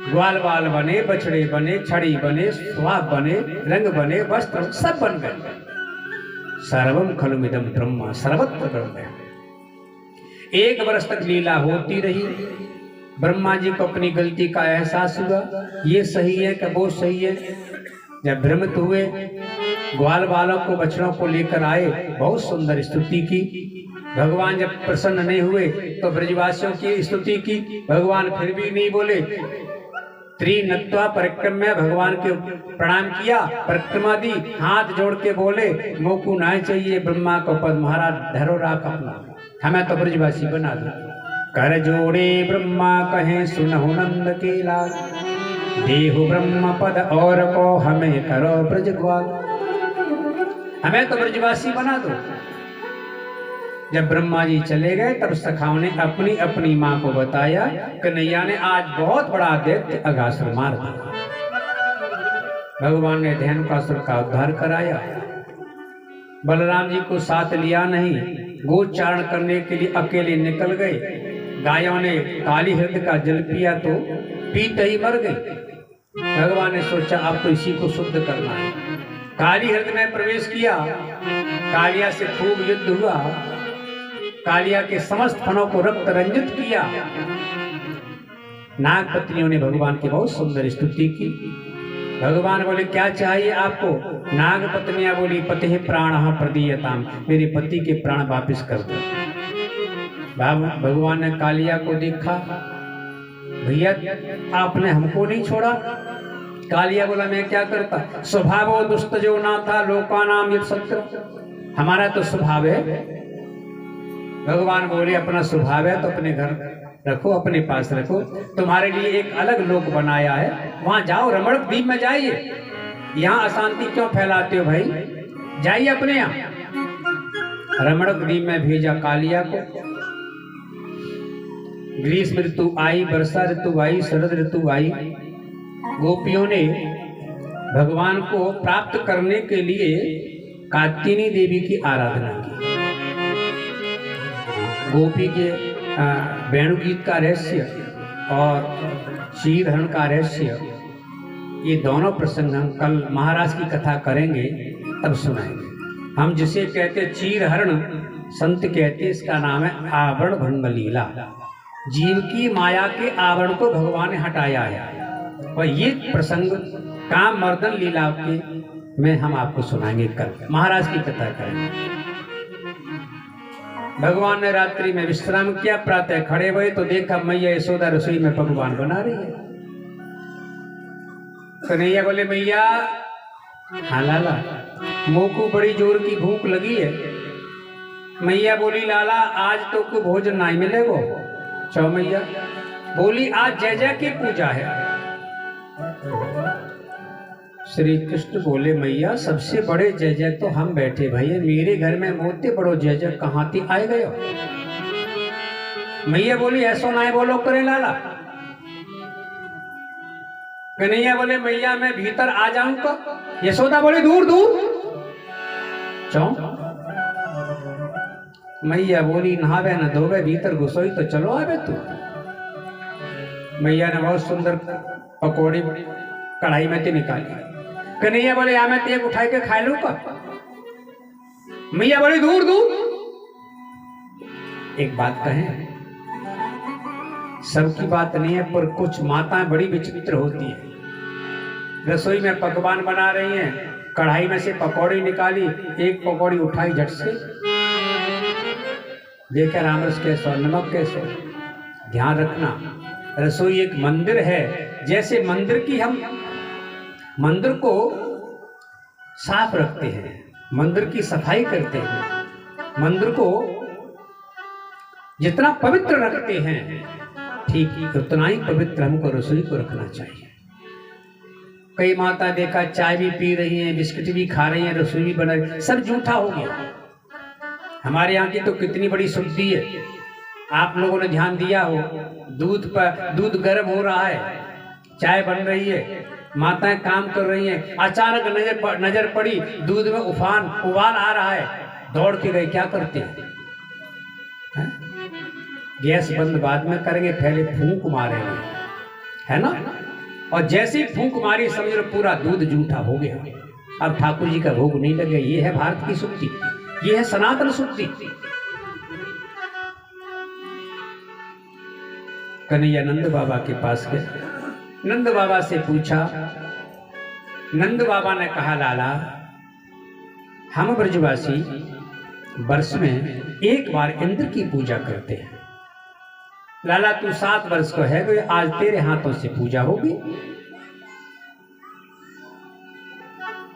ग्वाल बाल बने, बछड़े बने, छड़ी बने, स्वाद बने, रंग बने, वस्त्र सब बन गए। सर्वम खलुमिदं ब्रह्म, सर्वत्र ब्रह्म है। 1 वर्ष तक लीला होती रही। ब्रह्मा जी को अपनी गलती का एहसास हुआ, ये सही है कि वो सही है। जब भ्रमित हुए, ग्वाल बालों को बछड़ों को लेकर आए, बहुत सुंदर स्तुति की। भगवान जब प्रसन्न नहीं हुए तो ब्रजवासियों की स्तुति की, भगवान फिर भी नहीं बोले। त्रिनत्वा परिक्रमा, भगवान के प्रणाम किया, परिक्रमा दी, हाथ जोड़ के बोले मोकू ना चाहिए ब्रह्मा को पद, महाराज धरो राख अपना, हमें तो ब्रजवासी बना दो। कर जोड़े ब्रह्मा कहें सुनहु नंद के लाल, देहु ब्रह्म पद और को हमें करो ब्रजग्वाल, हमें तो ब्रजवासी बना दो। जब ब्रह्मा जी चले गए तब सखाओं ने अपनी अपनी मां को बताया, कन्हैया ने आज बहुत बड़ा दैत्य अघासुर मार दिया। भगवान ने धेनुकासुर का उद्धार कराया। बलराम जी को साथ लिया नहीं, गोचारण करने के लिए अकेले निकल गए। गायों ने काली हृद का जल पिया तो पीते ही मर गई। भगवान ने सोचा अब तो इसी को शुद्ध करना है। काली हृद में प्रवेश किया, कालिया से खूब युद्ध हुआ, कालिया के समस्त फनों को रक्त रंजित किया। नाग पत्नियों ने भगवान की बहुत सुंदर स्तुति की। भगवान बोले क्या चाहिए आपको? नाग पत्नियां बोली पति प्राण प्रदीयताम, मेरे पति के प्राण वापिस कर दो। भगवान ने कालिया को देखा, भैया आपने हमको नहीं छोड़ा। कालिया बोला मैं क्या करता, स्वभाव दुष्ट जो ना था लोकानाम यत् सत्र, हमारा तो स्वभाव है। भगवान बोले अपना स्वभाव है तो अपने घर रखो, अपने पास रखो, तुम्हारे लिए एक अलग लोक बनाया है, वहां जाओ, रमणक द्वीप में जाइए। यहाँ अशांति क्यों फैलाते हो भाई, जाइए अपने यहाँ। रमणक द्वीप में भेजा कालिया को। ग्रीष्म ऋतु आई, वर्षा ऋतु आई, शरद ऋतु आई। गोपियों ने भगवान को प्राप्त करने के लिए कात्यायनी देवी की आराधना की। गोपी के वेणुगीत का रहस्य और क्षीरहरण का रहस्य, ये दोनों प्रसंग हम कल महाराज की कथा करेंगे तब सुनाएंगे। हम जिसे कहते क्षीरहरण, संत कहते इसका नाम है आवरण भंग लीला। जीव की माया के आवरण को भगवान ने हटाया है, और ये प्रसंग काम मर्दन लीला के में हम आपको सुनाएंगे कल, महाराज की कथा करेंगे। भगवान ने रात्रि में विश्राम किया, प्रातः खड़े हुए तो देखा मैया यशोदा रसोई में पकवान बना रही है। कन्हैया बोले मैया, हाँ लाला, मुंह को बड़ी जोर की भूख लगी है। मैया बोली लाला आज तो को भोजन नहीं मिलेगो। चौ मैया बोली आज जय जय की पूजा है। श्री कृष्ण बोले मैया सबसे बड़े जय जय तो हम बैठे भैया, मेरे घर में मोते बड़ो जय जय कहाँ थी आए गए हो। मैया बोली ऐसो ना बोलो करे लाला। कन्हैया बोले मैया मैं भीतर आ जाऊं का? यशोदा बोली दूर दूर। चौ मैया बोली नहावे न धोवे भीतर घुसोई तो चलो आवे तू। मैया ने बहुत सुंदर पकौड़ी कढ़ाई में थी निकाली। कन्हैया बोले या मैं तेग उठाई के खा लू का? मैया बोली दूर दूर। एक बात कहें, सबकी बात नहीं है पर कुछ माताएं बड़ी विचित्र होती हैं। रसोई में पकवान बना रही हैं, कढ़ाई में से पकौड़ी निकाली, एक पकौड़ी उठाई झट से, देखा राम रस कैसे और नमक कैसे। ध्यान रखना रसोई एक मंदिर है, जैसे मंदिर की हम मंदिर को साफ रखते हैं, मंदिर की सफाई करते हैं, मंदिर को जितना पवित्र रखते हैं ठीक उतना ही पवित्र हमको रसोई को रखना चाहिए। कई माता देखा चाय भी पी रही हैं, बिस्किट भी खा रही हैं, रसोई भी बना रही, सब झूठा हो गया। हमारे यहाँ की तो कितनी बड़ी शुद्धि है, आप लोगों ने ध्यान दिया हो, दूध गर्म हो रहा है, चाय बन रही है, माताएं काम कर रही हैं, अचानक नजर पड़ी दूध में उबाल आ रहा है, दौड़ के गए, क्या करते हैं? गैस बंद बाद में करेंगे, पहले फूंक मारेंगे, है ना? और जैसे ही फूंक मारी समझ लो पूरा दूध जूठा हो गया। अब ठाकुर जी का भोग नहीं लगे। ये है भारत की शुद्धि, ये है सनातन शुद्धि। कन्हैया नंद बाबा के पास गए, नंद बाबा से पूछा। नंद बाबा ने कहा लाला हम ब्रजवासी वर्ष में एक बार इंद्र की पूजा करते हैं। लाला तू 7 वर्ष को है, तो आज तेरे हाथों से पूजा होगी।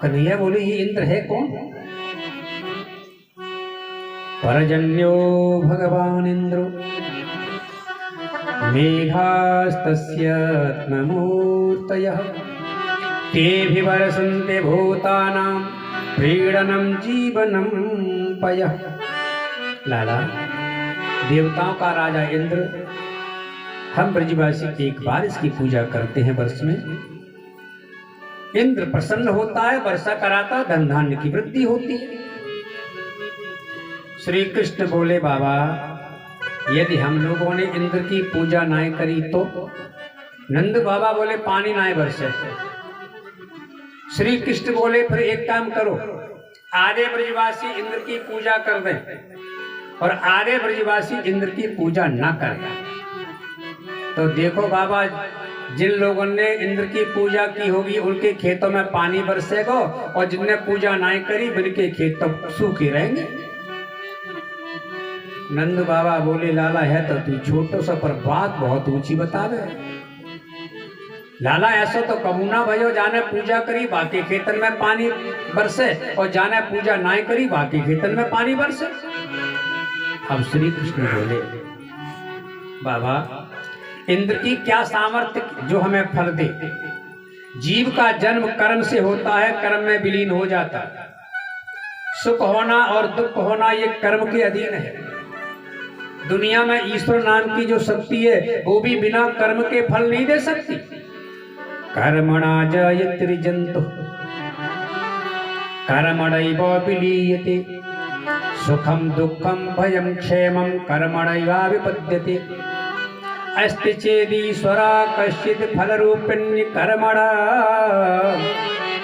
कन्हैया बोले ये इंद्र है कौन? परजन्यो भगवान इंद्रो मेघास्तस्य आत्ममूर्तयः तेभिवर्षन्ते भूतानां प्रीडनं जीवनं पयः। लाला देवताओं का राजा इंद्र, हम ब्रजवासी एक बार इसकी पूजा करते हैं वर्ष में। इंद्र प्रसन्न होता है, वर्षा कराता, धन धान्य की वृद्धि होती है। श्री कृष्ण बोले बाबा यदि हम लोगों ने इंद्र की पूजा ना करी तो? नंद बाबा बोले पानी ना बरसे। श्री कृष्ण बोले फिर एक काम करो, आधे ब्रजवासी इंद्र की पूजा कर दें और आधे ब्रजवासी इंद्र की पूजा ना करें। तो देखो बाबा, जिन लोगों ने इंद्र की पूजा की होगी उनके खेतों में पानी बरसेगा और जिनने पूजा नहीं करी उनके खेत तो सूखे रहेंगे। नंद बाबा बोले लाला है तो तू छोटो सा, पर बात बहुत ऊंची बता रहे। लाला ऐसा तो कमुना भयो, जाने पूजा करी बाकी खेतन में पानी बरसे और जाने पूजा ना करी बाकी खेतन में पानी बरसे। अब श्री कृष्ण बोले बाबा इंद्र की क्या सामर्थ्य जो हमें फल दे? जीव का जन्म कर्म से होता है, कर्म में विलीन हो जाता है। सुख होना और दुख होना ये कर्म के अधीन है। दुनिया में ईश्वर नाम की जो शक्ति है वो भी बिना कर्म के फल नहीं दे सकती। कर्मणा जयति जंतु कर्मणैव विलीयते सुखम दुखम भयम क्षेमम कर्मणैव विपद्यते अस्ति चेदीश्वरा कश्चित् फलरूपिण्य कर्मणा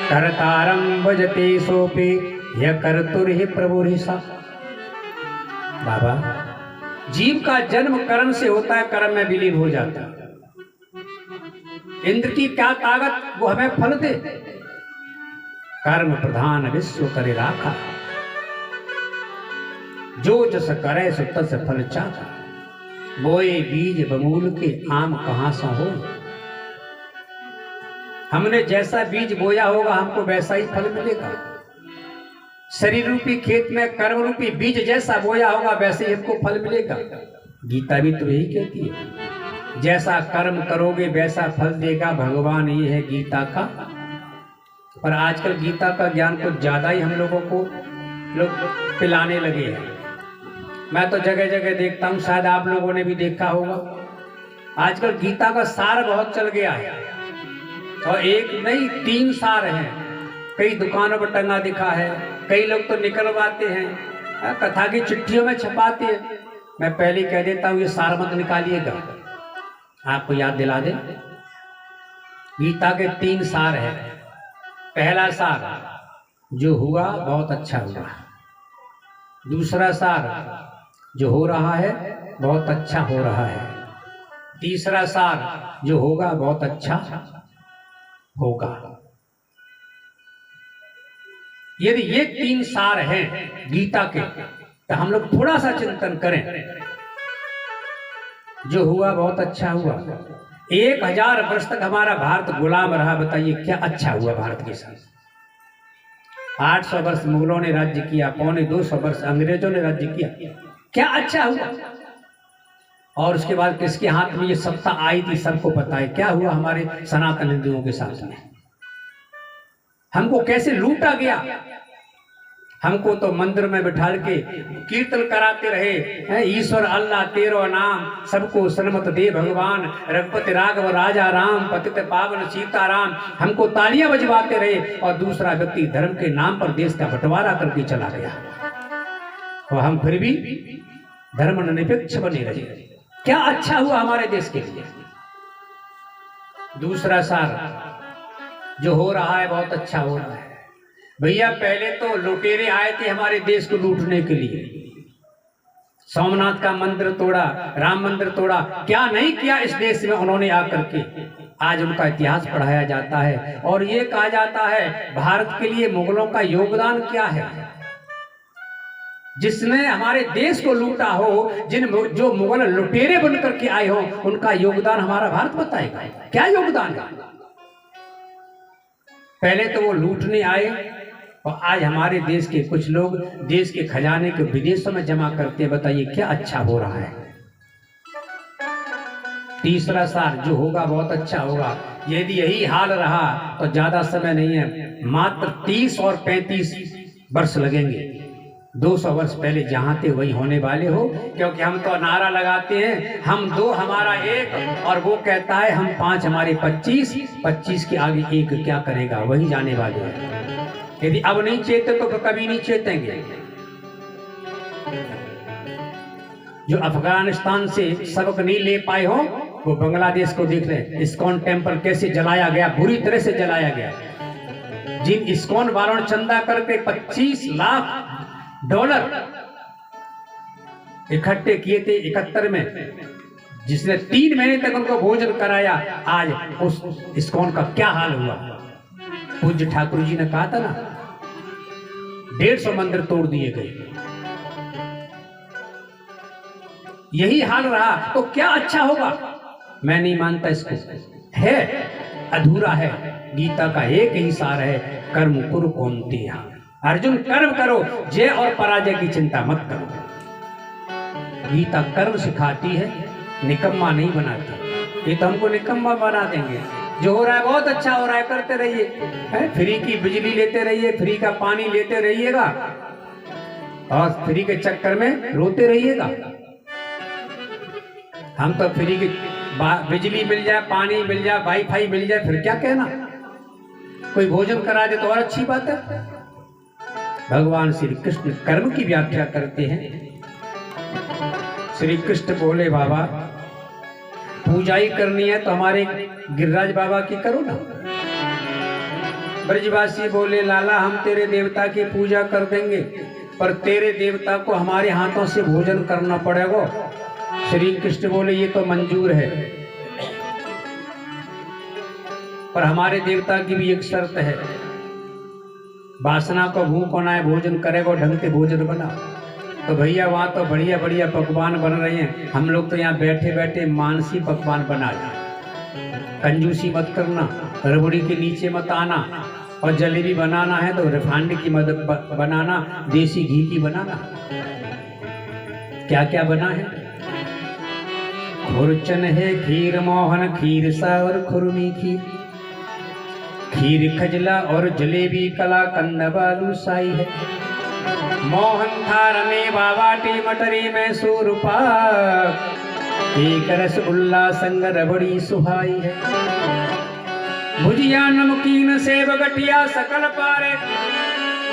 कर्तारं भजते सोपि यः कर्तुर्हि प्रभुर्हि सा। बाबा जीव का जन्म कर्म से होता है, कर्म में विलीन हो जाता है। इंद्र की क्या ताकत वो हमें फल दे? कर्म प्रधान विश्व करे राखा, जो जस करे सो तस फल चाखा। बोए बीज बमूल के आम कहां सा हो। हमने जैसा बीज बोया होगा हमको वैसा ही फल मिलेगा। शरीर रूपी खेत में कर्म रूपी बीज जैसा बोया होगा वैसे ही हमको फल मिलेगा। गीता भी तो यही कहती है, जैसा कर्म करोगे वैसा फल देगा भगवान, ये है गीता का। पर आजकल गीता का ज्ञान कुछ ज्यादा ही हम लोगों को लोग पिलाने लगे हैं। मैं तो जगह जगह देखता हूँ, शायद आप लोगों ने भी देखा होगा, आजकल गीता का सार बहुत चल गया है। और एक नहीं 3 सार हैं, कई दुकानों पर टंगा दिखा है, कई लोग तो निकलवाते हैं, कथा की चिट्ठियों में छपाते हैं। मैं पहले कह देता हूँ ये सार मत निकालिएगा, आपको याद दिला दे। गीता के 3 सार है। पहला सार, जो हुआ बहुत अच्छा हुआ। दूसरा सार, जो हो रहा है बहुत अच्छा हो रहा है। तीसरा सार, जो होगा बहुत अच्छा होगा। यदि ये 3 सार हैं गीता के, तो हम लोग थोड़ा सा चिंतन करें। जो हुआ बहुत अच्छा हुआ। 1000 वर्ष तक हमारा भारत गुलाम रहा, बताइए क्या अच्छा हुआ भारत के साथ? 800 वर्ष मुगलों ने राज्य किया, 250 वर्ष अंग्रेजों ने राज्य किया, क्या अच्छा हुआ? और उसके बाद किसके हाथ में ये सत्ता आई थी सबको पता है। क्या हुआ हमारे सनातन हिंदुओं के साथ में? हमको कैसे लूटा गया। हमको तो मंदिर में बिठाल के कीर्तन कराते रहे, ईश्वर अल्लाह तेरो नाम, सबको सन्मत दे भगवान, रघुपति राघव राजा राम, पतित पावन सीताराम। हमको तालियां बजवाते रहे और दूसरा व्यक्ति धर्म के नाम पर देश का बंटवारा करके चला गया और हम फिर भी धर्मनिरपेक्ष बने रहे। क्या अच्छा हुआ हमारे देश के लिए? दूसरा सार, जो हो रहा है बहुत अच्छा हो रहा है। भैया पहले तो लुटेरे आए थे हमारे देश को लूटने के लिए, सोमनाथ का मंदिर तोड़ा, राम मंदिर तोड़ा, क्या नहीं किया इस देश में उन्होंने आकर के। आज उनका इतिहास पढ़ाया जाता है और ये कहा जाता है भारत के लिए मुगलों का योगदान क्या है। जिसने हमारे देश को लूटा हो, जो मुगल लुटेरे बनकर के आए हो, उनका योगदान हमारा भारत बताएगा क्या योगदान है। पहले तो वो लूटने आए और आज हमारे देश के कुछ लोग देश के खजाने को विदेशों में जमा करते हैं। बताइए क्या अच्छा हो रहा है। तीसरा साल जो होगा बहुत अच्छा होगा। यदि यही हाल रहा तो ज्यादा समय नहीं है, मात्र 30 और 35 वर्ष लगेंगे। 200 वर्ष पहले जहां थे वही होने वाले हो, क्योंकि हम तो नारा लगाते हैं हम 2 हमारा 1, और वो कहता है हम 5 हमारे 25, 25 के आगे 1 क्या करेगा, वही जाने वाले हैं। यदि अब नहीं चेते तो कभी नहीं चेतेंगे। जो अफगानिस्तान से सबक नहीं ले पाए हो वो बांग्लादेश को देख रहे हैं। इस्कॉन टेम्पल कैसे जलाया गया, बुरी तरह से जलाया गया। जिन इस्कॉन वालों ने चंदा करके 25 लाख डॉलर इकट्ठे किए थे 71 में, जिसने 3 महीने तक उनको भोजन कराया, आज उस इस्कॉन का क्या हाल हुआ। पूज्य ठाकुर जी ने कहा था ना 150 मंदिर तोड़ दिए गए। यही हाल रहा तो क्या अच्छा होगा। मैं नहीं मानता इसको, है अधूरा है। गीता का एक ही सार है, कर्म कुरु कौन्तेय। अर्जुन कर्म करो, जय और पराजय की चिंता मत करो। गीता कर्म सिखाती है, निकम्मा नहीं बनाती। ये तो हमको निकम्मा बना देंगे। जो हो रहा है बहुत अच्छा हो रहा है, करते रहिए। फ्री की बिजली लेते रहिए, फ्री का पानी लेते रहिएगा और फ्री के चक्कर में रोते रहिएगा। हम तो फ्री की बिजली मिल जाए, पानी मिल जाए, वाईफाई मिल जाए, फिर क्या कहना। कोई भोजन करा दे तो और अच्छी बात है। भगवान श्री कृष्ण कर्म की व्याख्या करते हैं। श्री कृष्ण बोले बाबा पूजा ही करनी है तो हमारे गिरिराज बाबा की करो ना। ब्रजवासी बोले लाला हम तेरे देवता की पूजा कर देंगे, पर तेरे देवता को हमारे हाथों से भोजन करना पड़ेगा। श्री कृष्ण बोले ये तो मंजूर है, पर हमारे देवता की भी एक शर्त है। वासना को भूख होना है, भोजन करेगा ढंग से भोजन बना। तो भैया वहां तो बढ़िया बढ़िया पकवान बन रहे हैं, हम लोग तो यहाँ बैठे बैठे मानसी पकवान बना रहे। कंजूसी मत करना, रबड़ी के नीचे मत आना, और जलेबी बनाना है तो रिफाइंड की मदद बनाना, देसी घी की बनाना। क्या क्या बना है। खुरचन है खीर मोहन, खीर सावर खुरमी खीर, खीर खजला और जलेबी कला कंद बालू साई है। मोहन थार में बाबाटी मटरी में सूरपा, एक रसगुल्ला संग रबड़ी सुहाई है। भुजिया नमकीन सेब गठिया सकल पारे,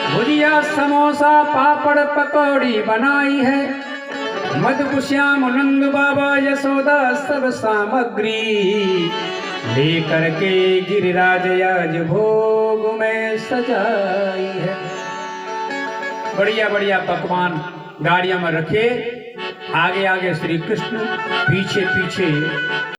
भुजिया समोसा पापड़ पकौड़ी बनाई है। मधुश्याम नंद बाबा यशोदा सब सामग्री, लेकर के गिरिराज आज भोग में सजाई है। बढ़िया बढ़िया पकवान गाड़ियों में रखे, आगे आगे श्री कृष्ण, पीछे पीछे